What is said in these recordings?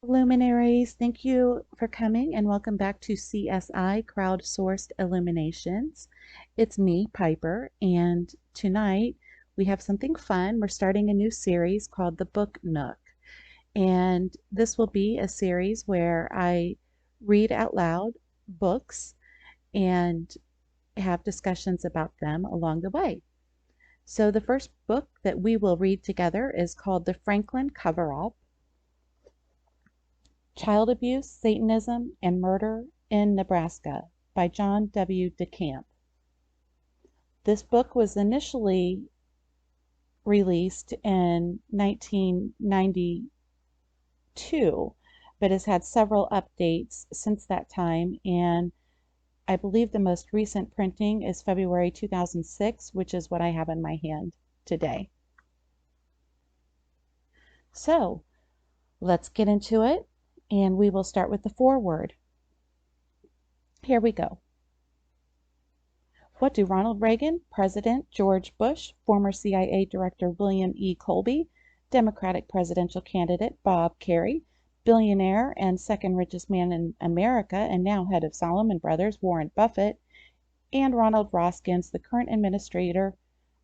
Luminaries, thank you for coming and welcome back to CSI Crowdsourced Illuminations. It's me, Piper, and tonight we have something fun. We're starting a new series called The Book Nook, and this will be a series where I read out loud books and have discussions about them along the way. So the first book that we will read together is called The Franklin Cover-Up: Child Abuse, Satanism, and Murder in Nebraska by John DeCamp. This book was initially released in 1992, but has had several updates since that time, and I believe the most recent printing is February 2006, which is what I have in my hand today. So let's get into it, and we will start with the foreword. Here we go. What do Ronald Reagan, President George Bush, former CIA Director William E. Colby, Democratic presidential candidate Bob Kerrey, billionaire and second richest man in America and now head of Salomon Brothers Warren Buffett, and Ronald Roskins, the current administrator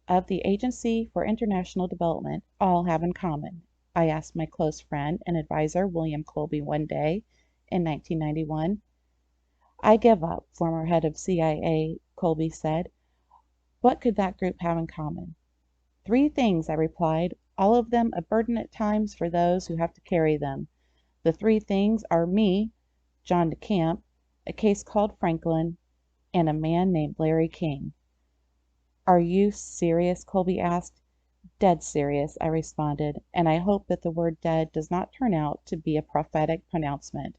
of the Agency for International Development, all have in common? I asked my close friend and advisor William Colby one day in 1991. I give up, former head of CIA Colby said. What could that group have in common? Three things, I replied, all of them a burden at times for those who have to carry them. The three things are me, John DeCamp, a case called Franklin, and a man named Larry King. Are you serious? Colby asked. Dead serious, I responded, and I hope that the word dead does not turn out to be a prophetic pronouncement,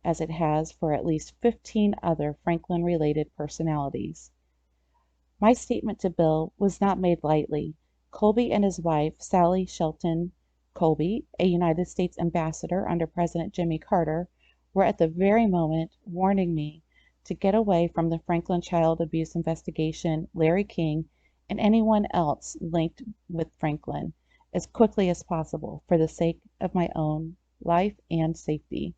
as it has for at least 15 other Franklin-related personalities. My statement to Bill was not made lightly. Colby and his wife, Sally Shelton Colby, a United States ambassador under President Jimmy Carter, were at the very moment warning me to get away from the Franklin child abuse investigation, Larry King, and anyone else linked with Franklin as quickly as possible for the sake of my own life and safety.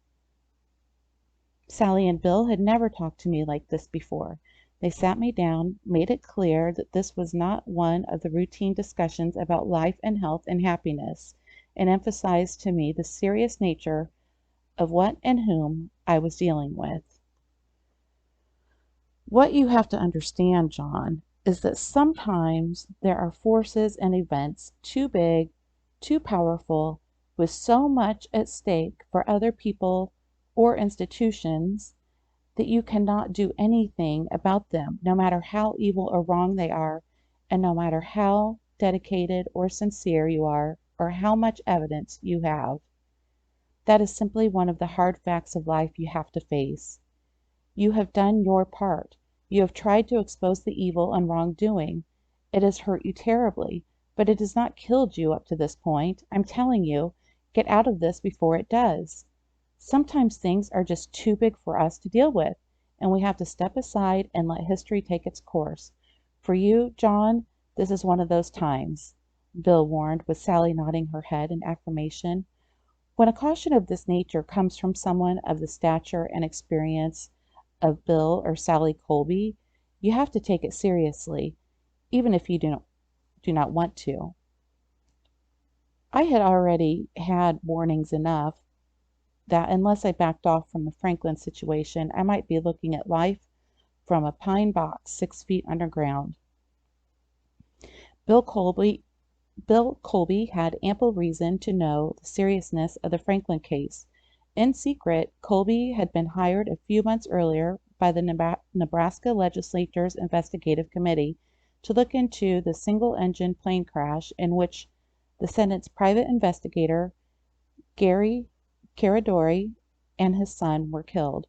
Sally and Bill had never talked to me like this before. They sat me down, made it clear that this was not one of the routine discussions about life and health and happiness, and emphasized to me the serious nature of what and whom I was dealing with. What you have to understand, John, is that sometimes there are forces and events too big, too powerful, with so much at stake for other people or institutions that you cannot do anything about them, no matter how evil or wrong they are, and no matter how dedicated or sincere you are, or how much evidence you have. That is simply one of the hard facts of life you have to face. You have done your part. You have tried to expose the evil and wrongdoing. It has hurt you terribly, but it has not killed you up to this point. I'm telling you, get out of this before it does. Sometimes things are just too big for us to deal with, and we have to step aside and let history take its course. For you, John, this is one of those times, Bill warned, with Sally nodding her head in affirmation. When a caution of this nature comes from someone of the stature and experience of Bill or Sally Colby, you have to take it seriously, even if you do not want to. I had already had warnings enough that unless I backed off from the Franklin situation, I might be looking at life from a pine box 6 feet underground. Bill Colby had ample reason to know the seriousness of the Franklin case. In secret, Colby had been hired a few months earlier by the Nebraska legislature's investigative committee to look into the single-engine plane crash in which the Senate's private investigator, Gary Caradori, and his son were killed.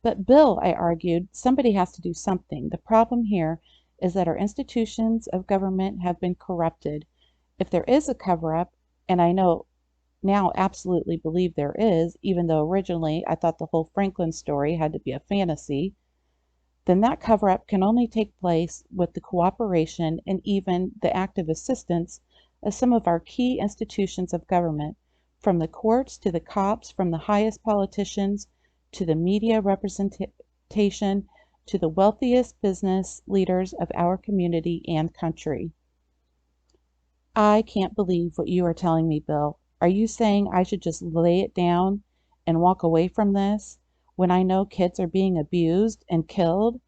But Bill, I argued, somebody has to do something. The problem here is that our institutions of government have been corrupted. If there is a cover-up, and I know now absolutely believe there is, even though originally I thought the whole Franklin story had to be a fantasy, then that cover-up can only take place with the cooperation and even the active assistance of some of our key institutions of government, from the courts to the cops, from the highest politicians to the media representation to the wealthiest business leaders of our community and country. I can't believe what you are telling me, Bill. Are you saying I should just lay it down and walk away from this when I know kids are being abused and killed?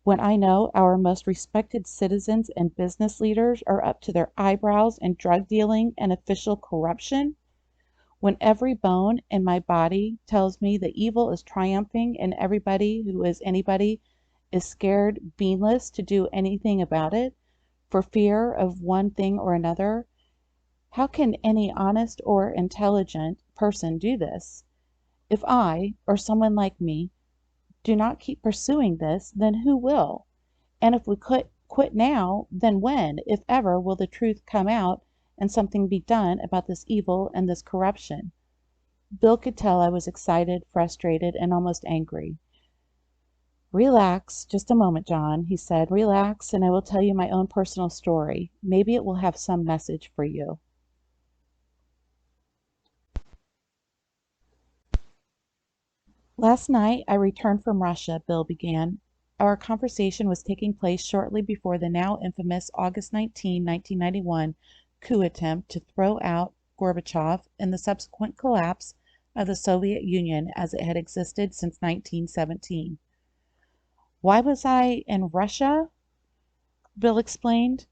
When I know our most respected citizens and business leaders are up to their eyebrows in drug dealing and official corruption? When every bone in my body tells me that evil is triumphing and everybody who is anybody is scared beanless to do anything about it for fear of one thing or another, how can any honest or intelligent person do this? If I, or someone like me, do not keep pursuing this, then who will? And if we quit now, then when, if ever, will the truth come out and something be done about this evil and this corruption? Bill could tell I was excited, frustrated, and almost angry. Relax, just a moment, John, he said. Relax, and I will tell you my own personal story. Maybe it will have some message for you. Last night I returned from Russia, Bill began. Our conversation was taking place shortly before the now infamous August 19, 1991 coup attempt to throw out Gorbachev and the subsequent collapse of the Soviet Union as it had existed since 1917. Why was I in Russia? Bill explained.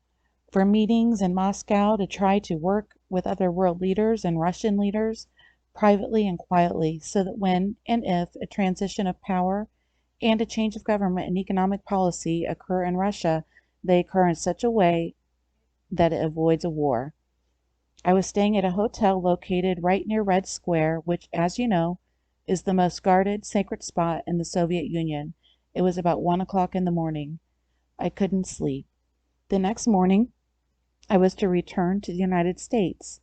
For meetings in Moscow to try to work with other world leaders and Russian leaders, privately and quietly, so that when and if a transition of power and a change of government and economic policy occur in Russia, they occur in such a way that it avoids a war. I was staying at a hotel located right near Red Square, which, as you know, is the most guarded, sacred spot in the Soviet Union. It was about 1 o'clock in the morning. I couldn't sleep. The next morning, I was to return to the United States.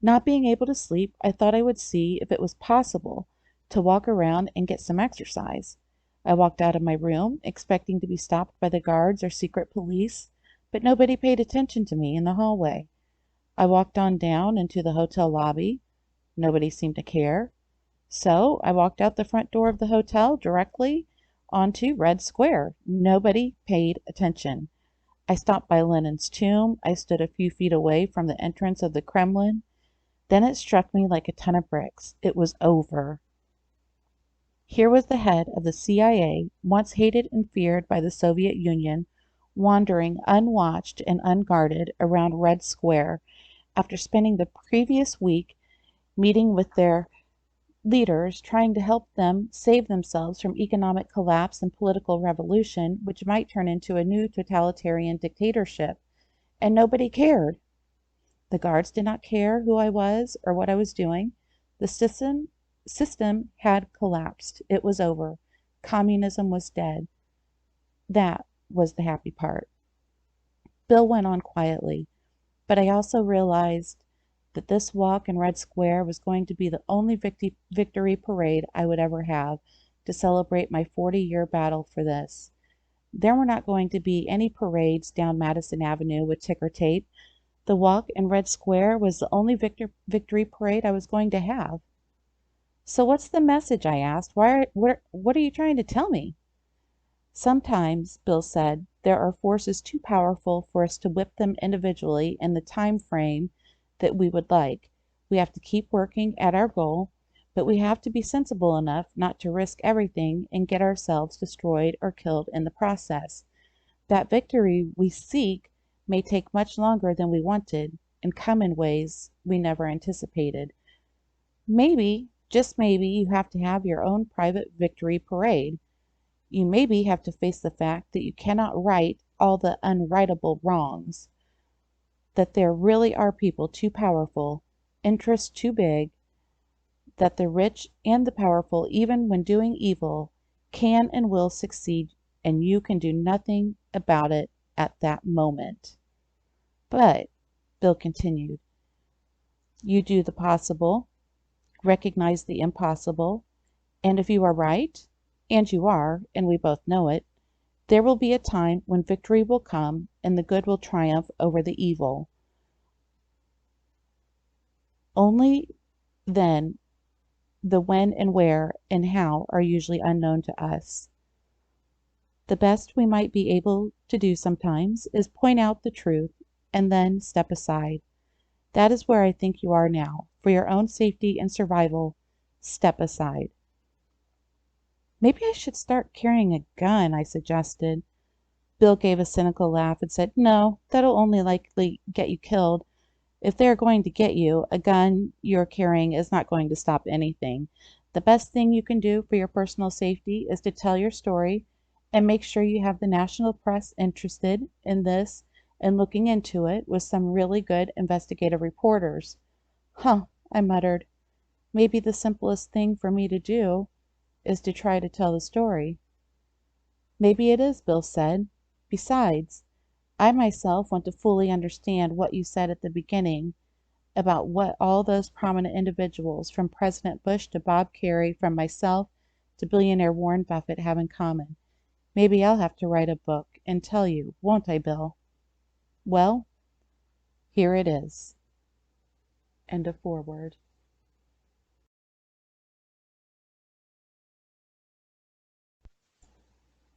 Not being able to sleep, I thought I would see if it was possible to walk around and get some exercise. I walked out of my room, expecting to be stopped by the guards or secret police, but nobody paid attention to me in the hallway. I walked on down into the hotel lobby. Nobody seemed to care. So I walked out the front door of the hotel directly onto Red Square. Nobody paid attention. I stopped by Lenin's tomb. I stood a few feet away from the entrance of the Kremlin. Then it struck me like a ton of bricks. It was over. Here was the head of the CIA, once hated and feared by the Soviet Union, wandering unwatched and unguarded around Red Square after spending the previous week meeting with their leaders trying to help them save themselves from economic collapse and political revolution, which might turn into a new totalitarian dictatorship. And nobody cared. The guards did not care who I was or what I was doing. The system had collapsed. It was over. Communism was dead. That was the happy part. Bill went on quietly, but I also realized that this walk in Red Square was going to be the only victory parade I would ever have to celebrate my 40-year battle for this. There were not going to be any parades down Madison Avenue with ticker tape. The walk in Red Square was the only victory parade I was going to have. So what's the message? I asked. What are you trying to tell me? Sometimes, Bill said, there are forces too powerful for us to whip them individually in the time frame that we would like. We have to keep working at our goal, but we have to be sensible enough not to risk everything and get ourselves destroyed or killed in the process. That victory we seek may take much longer than we wanted and come in ways we never anticipated. Maybe, just maybe, you have to have your own private victory parade. You maybe have to face the fact that you cannot right all the unrightable wrongs, that there really are people too powerful, interests too big, that the rich and the powerful, even when doing evil, can and will succeed, and you can do nothing about it at that moment. But, Bill continued, you do the possible, recognize the impossible, and if you are right, and you are, and we both know it, there will be a time when victory will come and the good will triumph over the evil. Only then the when and where and how are usually unknown to us. The best we might be able to do sometimes is point out the truth and then step aside. That is where I think you are now. For your own safety and survival, step aside. Maybe I should start carrying a gun, I suggested. Bill gave a cynical laugh and said, No, that'll only likely get you killed. If they are going to get you, a gun you're carrying is not going to stop anything. The best thing you can do for your personal safety is to tell your story and make sure you have the national press interested in this and looking into it with some really good investigative reporters. Huh, I muttered. Maybe the simplest thing for me to do is to try to tell the story. Maybe it is, Bill said. Besides, I myself want to fully understand what you said at the beginning about what all those prominent individuals, from President Bush to Bob Kerrey, from myself to billionaire Warren Buffett, have in common. Maybe I'll have to write a book and tell you, won't I, Bill? Well, here it is. End of foreword.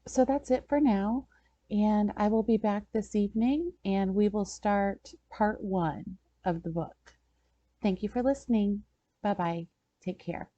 So that's it for now, and I will be back this evening and we will start part 1 of the book. Thank you for listening. Bye bye. Take care.